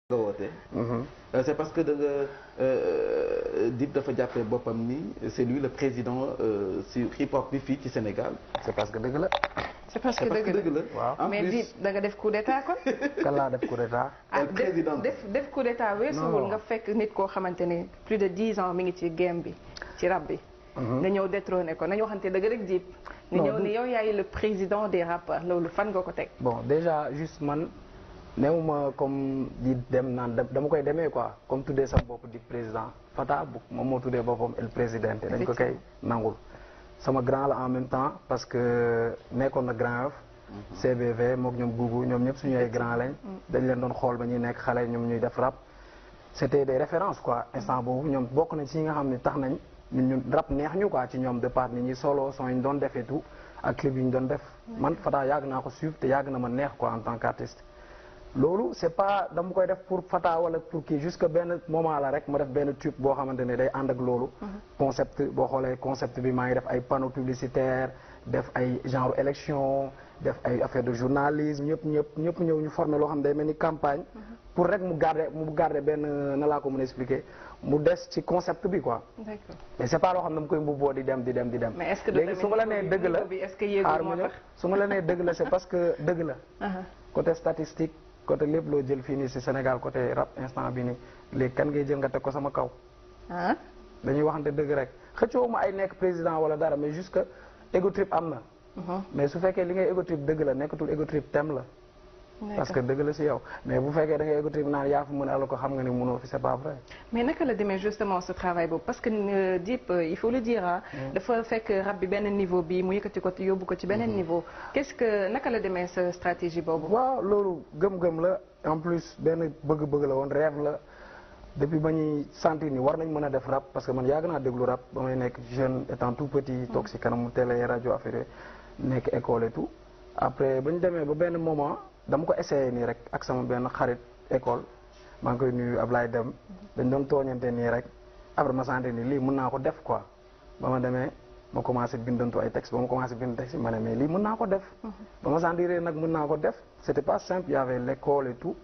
nga woote. C'est parce que da nga Dip dafa jàppee boppam ni c'est lui le président sur hip hop bi fii ci Sénégal. c'est parce que dëgg la. c'est parce que dëgg la waaw. mais Dip da nga def coup d'état kon. kan laa def coup d'état. président def coup d'état weesuwul nga fekk nit koo xamante ne plus de 10 ans mi ngi ci game bi ci rap bi. nga ñëw détrôné ko nañu waxante dëgg rek Dip. nga ñëw ni yow yaay le président des rappeurs loolu fan nga ko teg. bon déjà juste man néewuma comme di dem naan dama koy demee quoi comme tuddee sama bopp di président Fata bu moom moo tuddee boppam el président dañ ko koy nangul sama grand la en même temps parce que nekkoon na grand Yoff CBV mook ñoom Boubou ñoom ñëpp suñu ay grand lañ dañ leen doon xool ba ñuy nekk xale ñoom ñuy def rap c'était des références quoi instant boobu ñoom bokk nañ ci ñi nga xam ne tax nañ ñun rap neex ñu quoi ci ñoom de part ni ñuy solo son yi ñu doon defee tout ak clip yi ñu doon def man Fata yàgg naa ko suivre te yàgg na ma neex quoi en tant qu'artiste loolu c'est pas dama koy def pour Fata wala pour kii jusque benn moment la rek ma def benn tube boo xamante ne day ànd ak loolu concept boo xoolee concept bi maa ngi def ay panneaux publicitaires def ay genre élection def ay affaire de journalisme ñëpp ñëw ñu former loo xam ne day mel ni campagne pour rek mu garder benn na laa ko mën a expliquer mu des ci concept bi quoi. D'accord. mais c'est pas loo xam ne dama koy mbubboo di dem mais est-ce que léegi su ma la nee dëgg la est-ce que yéegul moo tax su ma la nee dëgg la c'est parce que dëgg la côté statistique côté lépp loo jël fii nii ci Sénégal côté rap instant bi nii léegi kan ngay jël nga teg ko sama kaw. dañuy waxante dëgg rek xëccoo ma ay nekk président wala dara mais juste que ego trip am na. mais su fekkee li ngay ego trip dëgg la nekkatul ego trip thème la. parce que dëgg la ci yow mais bu fekkee da ngay ego trip naan yaa fi mën a ko xam nga ni mënoo fi c'est pas vrai. mais naka la demee justement ce travail boobu parce que Dip il faut le dire dafa fekk rap bi benn niveau bi mu yëkkati ko yóbbu ko ci beneen niveau qu'est-ce que naka la demee sa stratégie boobu. waaw loolu gëm-gëm la en plus benn bëgg-bëgg la woon rêve la depuis ba ñuy sentir ni war nañ mën a def rap parce que man yàgg naa déglu rap ba may nekk jeune étant tout petit toog ci kanamu télé rajo affaire nekk école et tout après ba ñu demee ba benn moment. dama ko essayé nii rek ak sama benn xarit école maa ngi koy nuyu Ablaye Dem dañ doon tooñante nii rek après ma sentir ni lii mën naa ko def quoi ba ma demee ma commencé bindantu ay texte ba ma commencé bind texte ma ne mais lii mën naa ko def ba ma sentir nag mën naa ko def c'était pas simple il y avait l'école et tout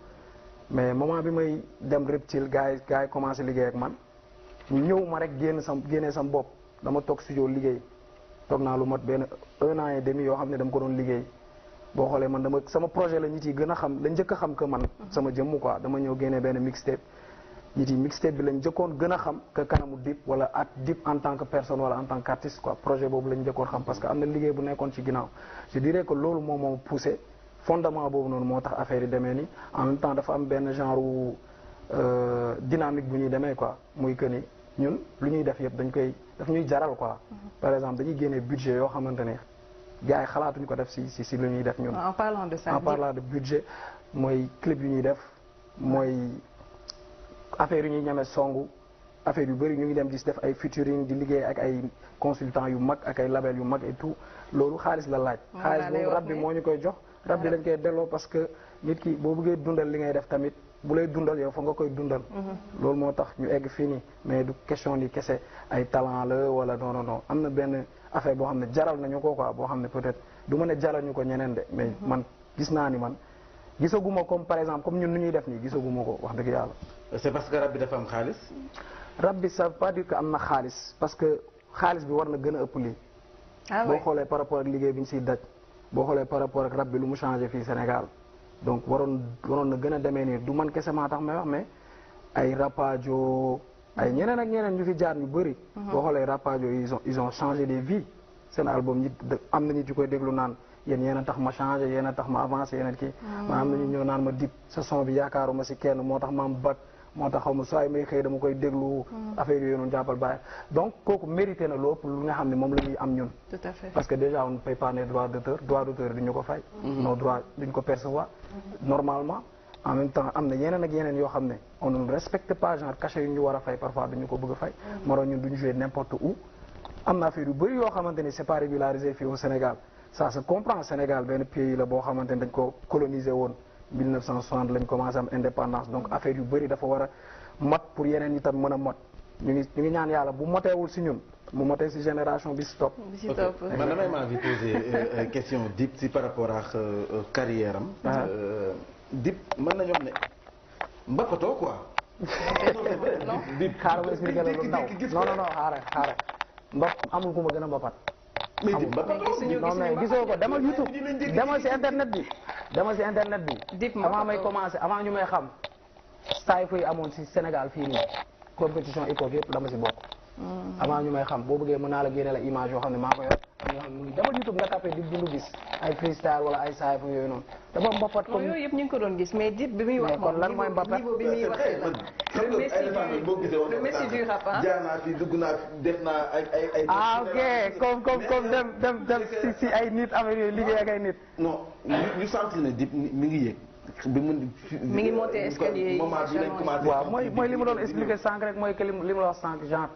mais moment bi may dem Reptile gars yi commencé liggéey ak man ñu ñëw ma rek génnee sam bopp dama toog studio liggéey toog naa lu mat benn 1 an et demi yoo xam ne dama ko doon liggéey boo xoolee man dama sama projet la nit yi gën a xam lañ njëkk a xam que man sama jëmm quoi dama ñëw génnee benn mixtape nit yi mixtape bi lañ njëkkoon gën a xam que kanamu Dip wala ak Dip en tant que personne wala en tant qu'artiste quoi projet boobu lañ njëkkoon xam parce que am na liggéey bu nekkoon ci ginnaaw je dirais que loolu moom moo poussé fondement boobu noonu moo tax affaire yi demee ni en même temps dafa am benn genre dynamique bu ñuy demee quoi muy que ni ñun lu ñuy def yëpp daf ñuy jaral quoi par exemple dañuy génnee budget yoo xamante ne gars yi xalaatuñu ko def si lu ñuy def ñun. en parlant de ça en parlant de budget mooy clip yu ñuy def mooy affaire yu ñuy ñeme songu affaire yu bëri ñu ngi dem di def ay featuring di liggéey ak ay consultants yu mag ak ay label yu mag et tout loolu xaalis la laaj. xaalis boobu rab bi moo ñu koy jox. rab bi lañ koy delloo parce que nit ki boo bëggee dundal li ngay def tamit bu lay dundal yow fa nga koy dundal. loolu moo tax ñu egg fii nii mais du question ni kese ay talent la wala non am na benn. affaire boo xam ne jaral nañu ko quoi boo xam ne peut-être du ma ne jaral ñu ko ñeneen de mais man gis naa ni man gisaguma comme par exemple comme ñun nu ñuy def nii gisaguma ko wax dëgg yàlla. c'est parce que rab bi dafa am xaalis. rab bi ça veut pas dire que am na xaalis parce que xaalis bi war na gën a ëpp lii. boo xoolee par rapport ak liggéey bi ñu siy daj boo xoolee par rapport ak rab bi lu mu changé fii Sénégal donc waroon na gën a demee nii du man kese maa tax may wax mais ay Rapadio. ay ñeneen ak ñeneen ñu fi jaar ñu bëri. boo xoolee Rapadio ils ont changé des vies seen album ñi am na nit yu koy déglu naan yéen a tax ma changé yéen a tax ma avancé yéen a kii. ma am na ñu ñëw naan ma Dip sa son bi yaakaaruma si kenn moo tax ma am bac moo tax xaw ma saa may xëy dama koy déglu. affaire yooyu noonu jàppal bàyyi donc kooku mérité na loo lu nga xam ne moom la ñuy am ñun. tout à fait parce que déjà on ne paye pas les droits d'auteur du ñu ko fay. nos droits duñ ko percevoir normalement. en même temps am na yeneen ak yeneen yoo xam ne on ne respecte pas genre cachet yu ñu war a fay parfois duñu ko bëgg a fay moo tax ñun duñu jouer n'importe où am na affaire yu bëri yoo xamante ni c'est pas régularisé fii au Sénégal ça se comprend Sénégal benn pays la boo xamante ni dañ ko coloniser woon 1960 lañ commencé am indépendance donc affaire yu bëri dafa war a mot pour yeneen itam mën a mot ñu ngi ñaan yàlla bu moteewul si ñun mu motee si génération bi si topp. man damay maa ngi poser question Dip si par rapport ak carrière am. Dip mën nañu wax ne mbapatoo quoi. Dip xaaral ma expliqué la lu ndaw non xaaral mbap amul ku ma gën a mbapat. mais Dip mbapatoo non mais gisoo ko demal YouTube demal si internet bi. Dip avant may commencé avant ñu may xam saa yu amoon si Sénégal fii nii compétition hip hop yëpp dama si bokk. avant ñu may xam boo bëggee mën naa la génne la image yoo xam ne maa ko yor am yoo xam ne mu ngi demal YouTube nga tapé Dip Doundou Guiss ay freestyle wala ay saay fu yooyu noonu dafa mbapat comme yooyu yëpp ñu ngi ko doon gis mais Dip bi muy wax kon lan mooy mbapat niveau bi muy waxee la le messie du rap jaar naa fi dugg naa def naa ay ok comme dem si ay nit affaire yooyu liggéey ak ay nit non ñu sentir ne Dip mi ngi yéeg mi ngi monté escalier yi moment bi lañ commencé waaw mooy li ma doon expliqué sànq rek mooy que li ma la wax sànq genre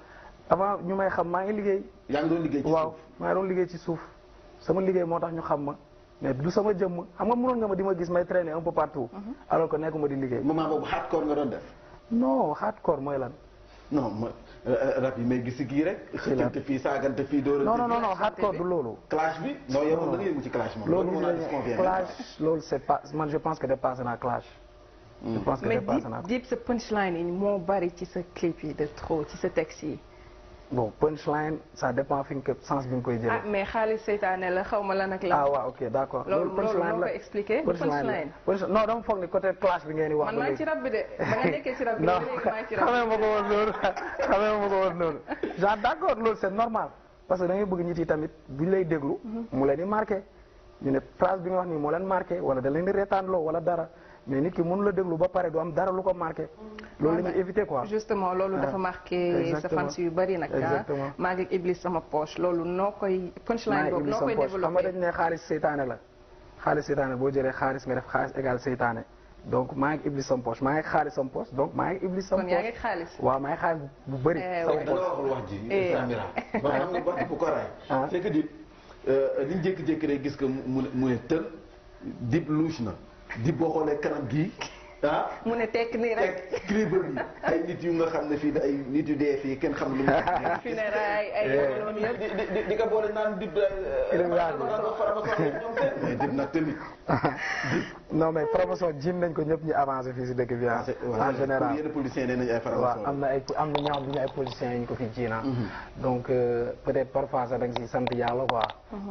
avant ñu may xam maa ngi liggéey. yaa ngi doon liggéey ci suuf waaw maa ngi doon liggéey ci suuf sama liggéey moo tax ñu xam ma mais du sama jëmm xam nga mënoon nga ma di ma gis may traîner un peu partout. alors que nekkuma di liggéey. moment boobu hardcore nga doon def. non hardcore mooy lan. non mooy rap yi may gis si kii rek. xëccante fii saagante fii dóorante. non hardcore du loolu. clash bi non yow da nga yëngu ci clash moom. loolu clash loolu c'est pas man je pense que dépassé naa clash. je pense que dépassé naa mais Dip sa punchline yi moo bari ci sa clip yi de trop ci sa texte yi. bon punchline ça dépend fi nga ko sens bi nga koy jëlee. ah mais xaalis seytaane la xaw ma lan ak lan. ah waaw ok d'accord. loolu moo ko expliqué punchline. non dama foog ni côté clash bi ngeen di wax. man maa ngi ci rab bi de ba nga nekkee ci rab bi. non xamee ma ko woon loolu genre d'accord loolu c'est normal parce que da ngay bëgg nit yi tamit buñ lay déglu. mu leen di marqué ñu ne phrase bi nga wax nii moo leen marqué wala da leen di reetaanloo wala dara mais nit ki mënu la déglu ba pare du am dara lu ko marqué. loolu la ñuy éviter quoi. justement loolu dafa marqué sa fans yu bari nag. exactement maa ngi Iblis sama poche loolu noo koy. punchline boobu noo koy développé xam nga dañ ne xaalis seytaane la xaalis seytaane boo jëlee xaalis nga def xaalis égal seytaane donc maa ngi Iblis sama poche maa ngi xaalis sama poche donc maa ngi Iblis sama poche. kon yaa ngi xaalis. waaw maa ngi xaalis bu bëri. sama poche da nga waxul wax ji. Samira ba xam nga wax bu ko raay. c'est que Dip liñ jékki-jékki rek gis que mu ne tël Dip louche na Dip boo xoolee kanam gii. ah mu ne tekk nii rek crible bi ay nit yu nga xam ne fii ay nit yu dee fii kenn xam lu mu funérailles ay loolu yëpp di ko boole naan Dip mais Dip nag tamit non mais promotion jim nañ ko ñëpp ñu avancé fii si dëkk bi en général yenn politiciens nee nañu ay waaw am na ñoo xam ne ay politiciens yi ñu ko fi jiina donc peut-être parfois sax da nga si sant yàlla quoi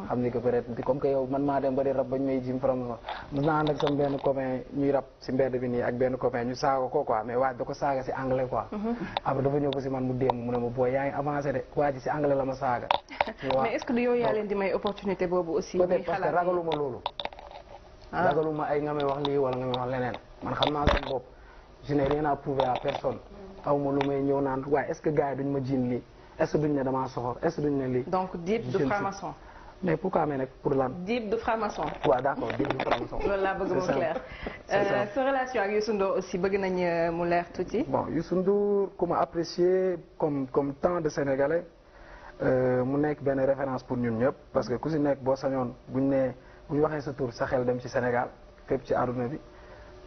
xam ni que peut-être comme que yow man maa dem ba di rab bañ may jim promotion mos naa ànd ak sama benn copain ñuy rab si mbedd bi nii ak benn copain ñu saaga ko quoi mais waaj da ko saaga si anglais quoi après dafa ñëw ko si man mu démb mu ne ma booy yaa ngi avancé de waa ji si anglais la ma saaga mais est-ce que du yow yaa leen di may opportunité boobu aussi peut-être parce que ragaluma loolu ragaluma ay nga may wax lii wala nga may wax leneen man xam naa sama bopp je n'ai rien à prouver à personne aw ma lu may ñëw naan waaye est-ce que gars yi duñ ma jiin lii est-ce que duñ ne damaa soxor est-ce que duñ ne lii donc Dip du franc-maçon mais pourquoi mais nag pour lan. Dip du franc-maçon. waaw d'accord Dip du franc-maçon. loolu laa bëgg mu clair. sa relation ak Youssou Ndour aussi bëgg nañ mu leer tuuti. bon Youssou Ndour ku ma apprécié comme tant de Sénégalais mu nekk benn référence pour ñun ñëpp parce que ku si nekk boo sañoon bu ñu waxee sa tur sa xel dem ci Sénégal fépp ci àdduna bi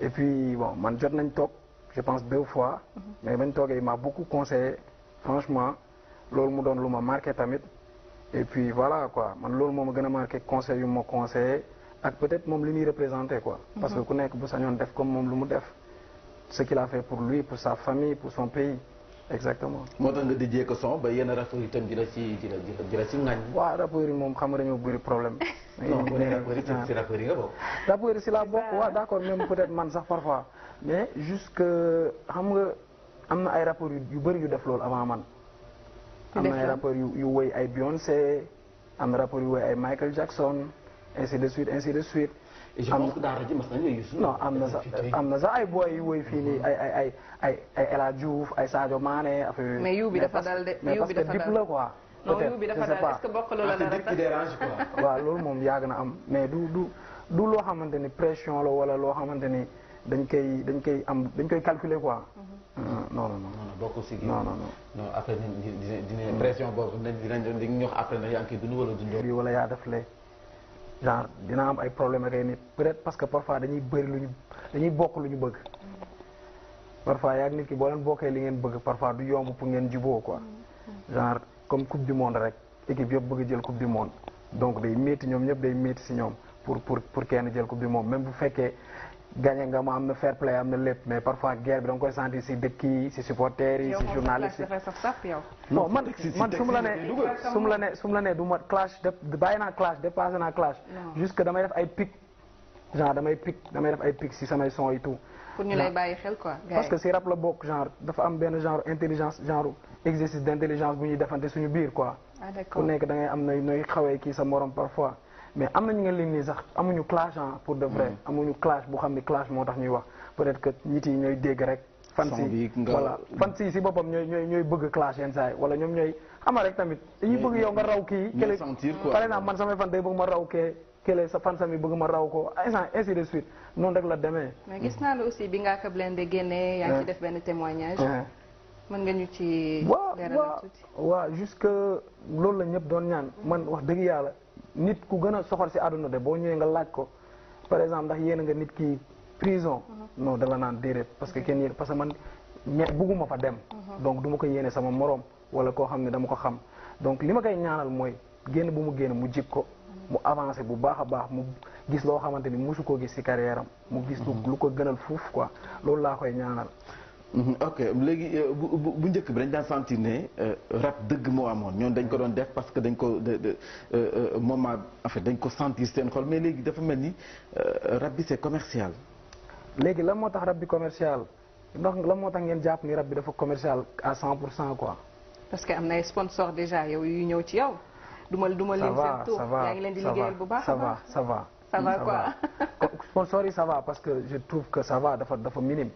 et puis bon man jot nañ toog je pense 2 fois. mais bañ toogee il m'a beaucoup conseillé franchement loolu mu doon lu ma marqué tamit. et puis voilà quoi man loolu moo ma gën a marqué conseil yu ma conseillé ak peut-être moom li muy représenté quoi. parce que ku nekk bu sañoon def comme moom lu mu def ce qu'il a fait pour lui pour sa famille pour son pays exactement. moo tax nga dijjee ko son ba yenn rappeurs yi tam di la ci ŋañ. waaw rappeurs yi moom xam nga dañoo bëri problème. non bu dee rappeurs yi ci rappeurs yi nga bokk. rappeurs yi si laa bokk waaw d'accord même peut-être man sax parfois mais juste que xam nga am na ay rappeurs yu bëri yu def loolu avant man. am na ay rappeurs yu woy ay Beyoncé am na rappeurs yu woy ay Michael Jackson ainsi de suite ainsi de suite. et je pense que daara ji mas nañu Youssou. non am na sax ay boy yu woy fii nii ay El Hadj Diouf ay Sadio Mané affaire. mais yu bi dafa dal de mais parce que Dip la quoi. non yu bi dafa dal est-ce que bokk loola la Dip dérange quoi. waaw loolu moom yàgg na am mais du loo xamante ni pression la wala loo xamante ni dañ koy calculer quoi. non bokkul si non après dina pression boobu dinañ ñox après na yaa ngi koy dund wala dundoo bi wala yaa def lee genre dina am ay problème ak ay nit peut-être parce que parfois dañuy bokk lu ñu bëgg parfois yaa nit ki boo leen bokkee li ngeen bëgg parfois du yomb pour ngeen juboo quoi genre comme coupe du monde rek équipe yëpp bëgg jël coupe du monde donc day métti ñoom ñëpp day métti si ñoom pour kenn jël coupe du monde même bu fekkee gagné nga ma am na fair play am na lépp mais parfois guerre bi da nga koy sentir si dëkk yi si supporters yi si journalistes yi. non man su ma la nee du ma clash bàyyi naa clash dépassé naa clash. jusque damay def ay pic genre damay def ay pic si samay son et tout. pour ñu lay bàyyi xel quoi. parce que si rap la bokk genre dafa am benn genre intelligence genre exercice d'intelligence bu ñuy defante suñu biir quoi. ah d'accord ku nekk da ngay am nooy xawee kii sa morom parfois. mais am na ñu nga lim nii sax amuñu clash pour de vrai amuñu clash bu xam ni clash moo tax ñuy wax peut-être que nit yi ñooy dégg rek. fan si voilà fan si boppam ñooy bëgg clash yenn saa yi wala ñoom ñooy xama rek tamit dañuy bëgg yow nga raw kii. par exemple man samay fan day bëgg ma raw kële sa fan sami bëgg ma raw ko ainsi de suite noonu rek la demee. mais gis naa la aussi bi Ngaaka Blindé génnee yaa ngi ci def benn témoignage. mën nga ñu ci leeral tuuti. waaw jusque loolu la ñëpp doon ñaan man wax dëgg yàlla nit ku gën a soxor si àdduna de boo ñëwee nga laaj ko par exemple ndax yéen nga nit ki prison. non da la naan déedéet parce que kenn yéen parce que man bugguma fa dem. donc du ma ko yéene sama morom wala koo xam ne dama ko xam donc li ma koy ñaanal mooy génn bu mu génn mu jik ko. mu avancé bu baax a baax mu gis loo xamante ni mosu koo gis ci carrière am mu gis lu ko gënal fuuf quoi loolu laa koy ñaanal. ok léegi bu njëkk bi dañ daan sentir ne rap dëgg moo amoon ñoom dañ ko doon def parce que dañ ko moment en fait dañ ko sentir seen xol mais léegi dafa mel ni rap bi c'est commercial. léegi lan moo tax rap bi commercial ndax lan moo tax ngeen jàpp ni rap bi dafa commercial à 100% quoi. parce que am na ay sponsors déjà yow yu ñëw ci yow. duma lim seen tour yaa ngi leen di liggéeyal bu baax a baax ça va quoi. sponsor yi ça va parce que je trouve que ça va dafa minime.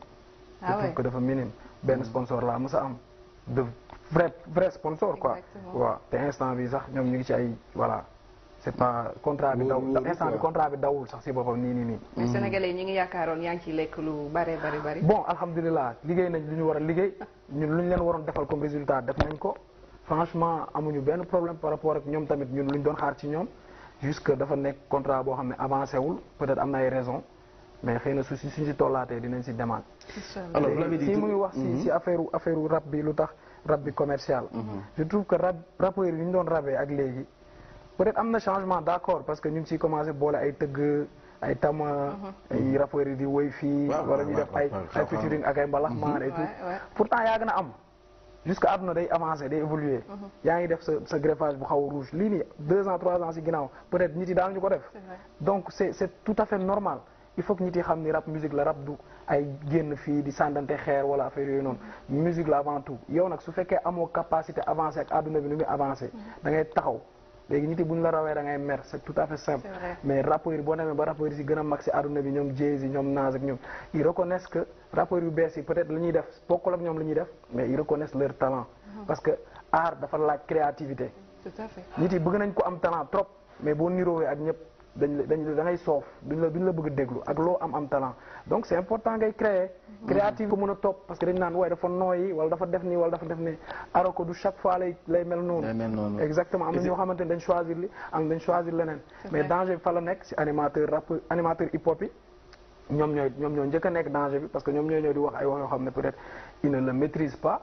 je trouve que dafa minime benn sponsor laa mës a am de vrai sponsor quoi. waaw te instant bi sax ñoom ñu ngi ci ay voilà c'est pas contrat bi daw instant bi contrat bi dawul sax si boppam nii. mais sénégalais yi ñi ngi yaakaaroon yaa ngi ciy lekk lu bari. bon alhamdulilah liggéey nañ lu ñu war a liggéey ñun lu ñu leen waroon defal comme résultat def nañ ko. franchement amuñu benn problème par rapport ak ñoom tamit ñun luñ doon xaar ci ñoom jusque dafa nekk contrat boo xam ne avancé wul peut-être am na ay raisons mais xëy na suñ si tollaatee dinañ si demaat. alors si muy wax si affaire rap bi lu tax rap bi commercial. je trouve que rappeurs yi ñu doon rabee ak léegi peut-être am na changement d'accord parce que ñu ngi ciy commencé boole ay tëgg ay tama ay rappeurs yi di woy fii. wala ñu def ay featuring ak ay mbalaxmaan et tout pourtant yaa gën a am. jusque àdduna day avancer day évoluer yaa ngi def sa greffage bu xaw a rouge lii nii 2 ans 3 ans si ginnaaw peut-être nit yi daal ñu ko def donc c'est tout à fait normal il faut que nit yi xam ni rap musique la rap du ay génn fii di sàndante xeer wala affaire yooyu noonu musique la avant tout yow nag su fekkee amoo capacité avancer ak àdduna bi nu muy avancer da ngay taxaw léegi nit yi bu ñu la rawee da ngay mer c'est tout à fait simple mais rappeurs yi boo demee ba rappeurs yi si gën a mag si àdduna bi ñoom Jay-Z ñoom Nas ak ñoom ils reconnaissent que rappeurs yu bees yi peut-être li ñuy def bokkul ak ñoom li ñuy def mais ils reconnaissent leur talent parce que art dafa laaj créativité nit yi bëgg nañ ko am talent trop mais boo niroowee ak ñëpp da ngay soof duñ la bëgg a déglu ak loo am talent donc c'est important ngay créer créative ko mën a topp parce que dañ naan waaye dafa nooyi wala dafa def nii wala dafa def nii alors que du chaque fois lay mel noonu exactement am na ñoo xamante ne dañ choisir li am dañ choisir leneen mais danger bi fa la nekk si animateur hip hop yi ñoom ñoo njëkk a nekk danger bi parce que ñoom ñooy ñëw di wax ay wax yoo xam ne peut-être ils ne le maîtrisent pas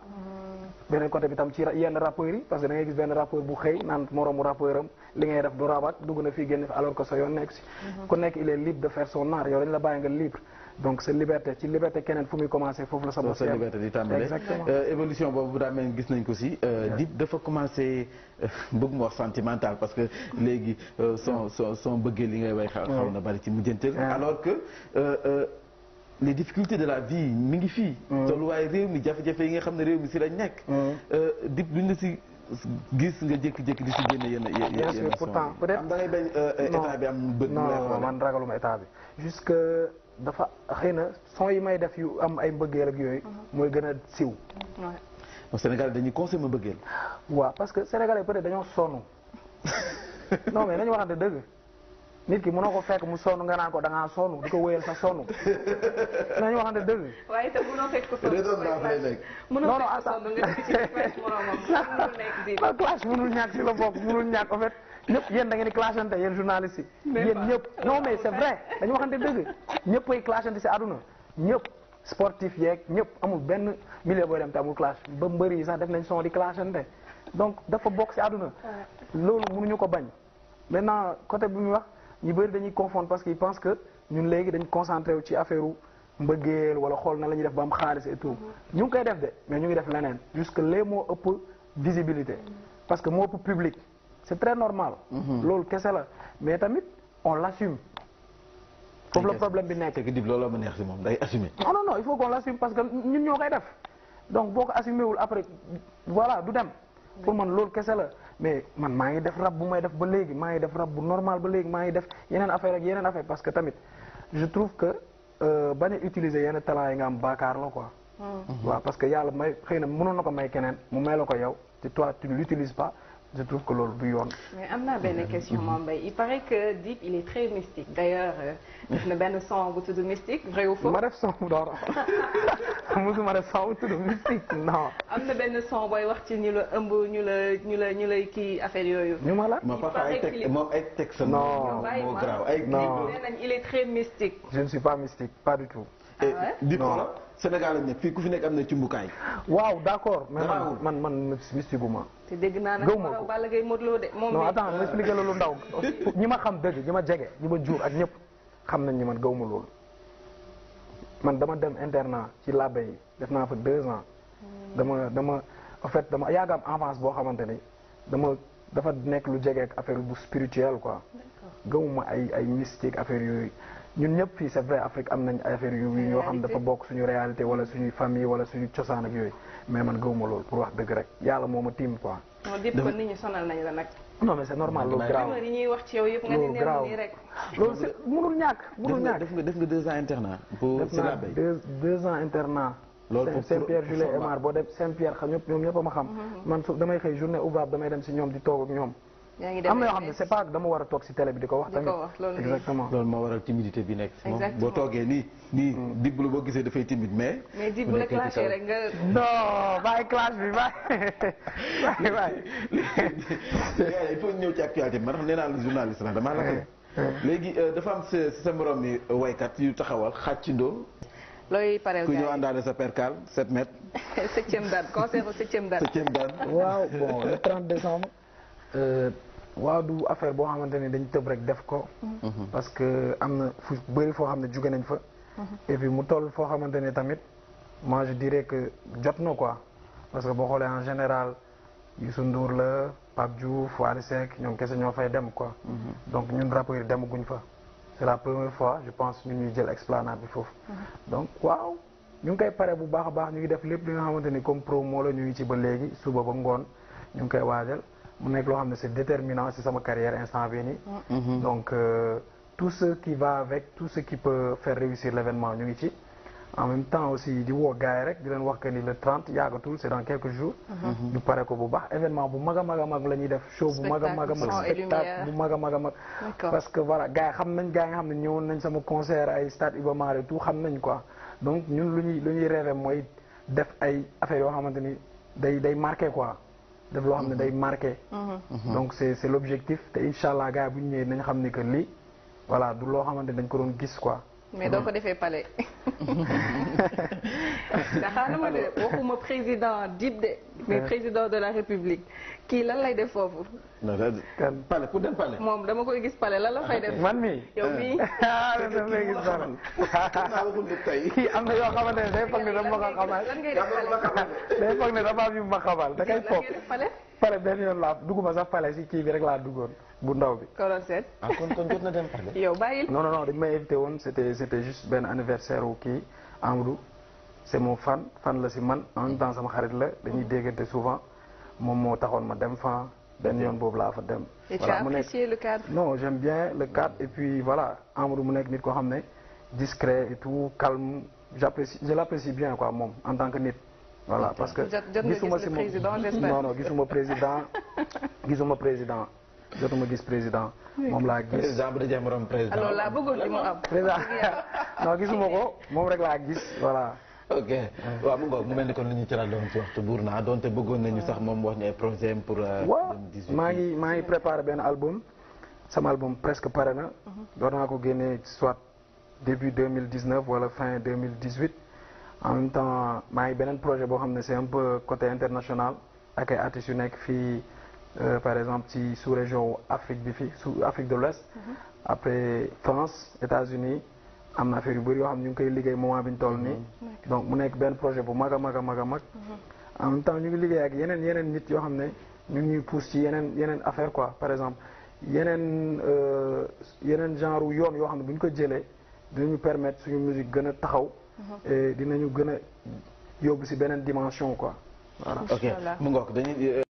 beneen côté bi tam ci yenn rappeurs yi parce que da ngay gis benn rappeur bu xëy naan moroomu rappeur am li ngay def du rabat dugg na fii génn fi alors que sa yoon nekk si ku nekk il est libre de faire son art yow dañ la bàyyi nga libre donc sa liberté ci liberté keneen fu muy commencé foofu la sa liberté di tàmbale exactement évolution boobu daa mel gis nañ ko si Dip dafa commencé bëgg mu wax sentimental parce que léegi son bëggee li ngay way xaw na bari ci mujjantal alors que les difficultés de la vie mi ngi fii tolluwaay réew mi jafe-jafe yi nga xam ne réew mi si lañ nekk Dip duñ la si gis nga jékki-jékki di si génne yenn pourtant peut-être da ngay bañ état bi am bët non man ragaluma état bi jusque dafa xëy na son yi may def yu am ay mbëggeel ak yooyu mooy gën a siw au Sénégal dañuy consommer mbëggeel waaw parce que Sénégalais peut-être dañoo sonn non mais nañu waxante dëgg nit ki mënoo ko fekk mu sonn nga naan ko da ngaa sonn di ko wéyal sa sonn nañu waxante dëgg. waaye te mënoo fekk ko sonn mënoo fekk ko sonn nga ci clash mënul ñàkk si la bokk mënul ñàkk en fait ñëpp yéen da ngeen di clashante yéen journalistes yi yéen ñëpp non mais c'est vrai dañu waxante dëgg ñëpp ay clashante si àdduna ñëpp sportif yeeg ñëpp amul benn milieu booy dem te amul clash ba mbëri yi sax def nañ son di clashante donc dafa bokk si àdduna loolu mënuñu ko bañ maintenant côté bu muy wax ñu bëri dañuy confondre parce qu'ils pensent que ñun léegi dañ concentré wu ci affaire mbëggeel wala xool na la ñuy def ba am xaalis et tout ñu ngi koy def de mais ñu ngi def leneen jusque lee moo ëpp visibilité parce que moo ëpp public c'est très normal loolu kese la mais tamit on l'assume foofu la problème bi nekk. c'est que Dip loolu ma neex si moom day assumer. non il faut qu'on l'assume parce que ñun ñoo koy def donc boo ko assumé wul après voilà du dem pour man loolu kese la mais man maa ngi def rap bu may def ba léegi maa ngi def rap bu normal ba léegi maa ngi def yeneen affaire ak yeneen affaire parce que tamit je trouve que bañ a utiliser yenn talent yi nga am baakaar la quoi. waaw parce que yàlla may xëy na mënoon na ko may keneen mu may la ko yow te toi tu ne l'utilises pas. Je trouve que loolu du yoon. mais am naa benn question Mame Mbaye il paraît que Dip il est très mystique d'ailleurs def na benn son bu tudd mystique vrai ou faux. ma def son bu door musuma def son bu tudd mystique non. am na benn son booy wax ci ñu la ëmb ñu lay kii affaire yooyu. ñu ma la. moom ay texte non moo graaw ay non nee nañ il est très mystique. je ne suis pas mystique pas du tout. Dip la Sénégal lañ nekk fii ku fi nekk am na cumbukaay. waaw d'accord mais man mystique gu ma. te dégg naa nag moo Balla Gaye Modou Lo de moom non attends ma expliqué loolu ndaw ñi ma xam dëgg ñi ma jege ñi ma jur ak ñëpp xam nañ ni man gawma loolu man dama dem internat ci labbe yi def naa fa 2 ans dama en fait dama yàgg am avance boo xamante ni dafa nekk lu jege ak affaire bu spirituel quoi gawma ay mystique affaire yooyu ñun ñëpp fii c'est vrai Afrique am nañ ay affaire yu yoo xam dafa bokk suñu réalité wala suñuy famille wala suñu cosaan ak yooyu mais man gëwuma loolu pour wax dëgg rek yàlla moo ma tiim quoi. non Dip kon nit ñi sonal nañ la nag. non mais c'est normal loolu grave yi ñuy wax ci yow yëpp nga ni neew nii rek. loolu c'est mënul ñàkk. def nga 2 ans internat. pour def naa 2 ans internat. loolu pour Saint-Pierre Jules et Aymar boo def Saint-Pierre xam ñoom ñëpp a ma xam. man su damay xëy journée ouvrable damay dem si ñoom di toog ak ñoom. am na yoo xam ne c'est pas dama war a toog ci télé bi di ko wax tamit exactement loolu moo waral timidité bi nekk moom boo toogee nii Dip boo gisee dafay timide mais Dip bu la clashé rek nga non bàyyi clash bi bàyyi il faut ñëw ci actualité bi ma tax nee naa la journaliste la damaa la léegi dafa am sa morom mi waykat yu taxawal xàccindoo looy pareel ku ñëw àndaale sa percal 7 mètres 7e date concert au 7e date waaw bon le 30 décembre waaw du affaire boo xamante ni dañ tëb rek def ko parce que am na fu bëri foo xam ne jóge nañ fa et puis mu toll foo xamante ni tamit moi je dirais que jot na quoi parce que boo xoolee en général Youssou Ndour la Pape Diouf Wally Seck ñoom kese ñoo fay dem quoi donc ñun rappeurs yi demaguñ fa c'est la première fois je pense ñu ñuy jël explanade bi foofu donc waaw ñu ngi koy pare bu baax a baax ñu ngi def lépp li nga xamante ni comme promo la ñu ngi ci ba léegi suba ba ngoon ñu ngi koy waajal mu nekk loo xam ne c'est déterminant ci sama carrière instant bii nii donc tout ce qui va avec tout ce qui peut faire réussir l'événement ñu ngi ci en même temps aussi di woo gars yi rek di leen wax que ni le 30 yàggatul c'est dans quelques jours ñu pare ko bu baax événement bu mag a mag a mag la ñuy def show bu mag a mag a mag spectacle bu mag a mag a mag parce que voilà gars yi xam nañ gars yi nga xam ne ñëwoon nañ sama concert ay stade Iba Mar et tout xam nañ quoi donc ñun lu ñuy rêver mooy def ay affaires yoo xamante ni day marqué quoi def loo xam ne day marqué donc c'est l'objectif te inch'Allah gars yi bu ñu ñëwee nañ xam ni que lii voilà du loo xamante dañ ko doon gis quoi mais doo ko defee palais daxaanama de waxuma président Dip de mais président de la République kii lan lay def foofu palais pour dem palais moom dama koy gis palais lan la fay def man mi yow mii dama koy gis palais kii am na yoo xamante ne day foog ne dama ko xamal lan ngay def palais day foog ne dafa am yu ma xamal da kay foog palais benn yoon laa dugguma sax palais si kii bi rek laa duggoon bu ndaw bi. Koron Seck. kon jot na dem palais. yow bàyyil. non dañ may invité woon c'était juste benn anniversaire wu kii Amadou c'est mon fan la si man en même temps sama xarit la dañuy déggante souvent moom moo taxoon ma dem fa benn yoon boobu laa fa dem. et tu as apprécié le cadre. non j'aime bien le cadre et puis voilà Amadou mu nekk nit koo xam ne discret et tout calme je l'apprécie bien quoi moom en tant que nit. voilà parce que gisuma si moom non gisuma président jotuma gis président moom laa gis. président bu dajee morom président. alors laa bëggoon li mu am. président non gisuma ko moom rek laa gis voilà. ok waaw mu ngoog mu mel ni kon li ñu ci la doon ci waxtu buur naa donte bëggoon nañu sax moom wax ñu ay projet pour. 2018 maa ngi préparé benn album sama album presque pare na. door naa ko génnee soit début 2019 wala fin 2018. en même temps maa ngi beneen projet boo xam ne c'est un peu côté international ak ay artistes yu nekk fii par exemple ci sous-région Afrique bi fii sous Afrique de l'Ouest après France États-Unis am na affaire yu bëri yoo xam ne ñu ngi koy liggéey moment bi ñu toll nii. donc mu nekk benn projet bu mag a mag a mag a mag. en même temps ñu ngi liggéey ak yeneen nit yoo xam ne ñu ngi ñuy pousse ci yeneen affaire quoi par exemple yeneen genre yoon yoo xam ne bu ñu ko jëlee dinañu permettre suñu musique gën a taxaw. et dinañu gën a yóbbu ci beneen dimension quoi voilà. ok mu ngoog dañuy.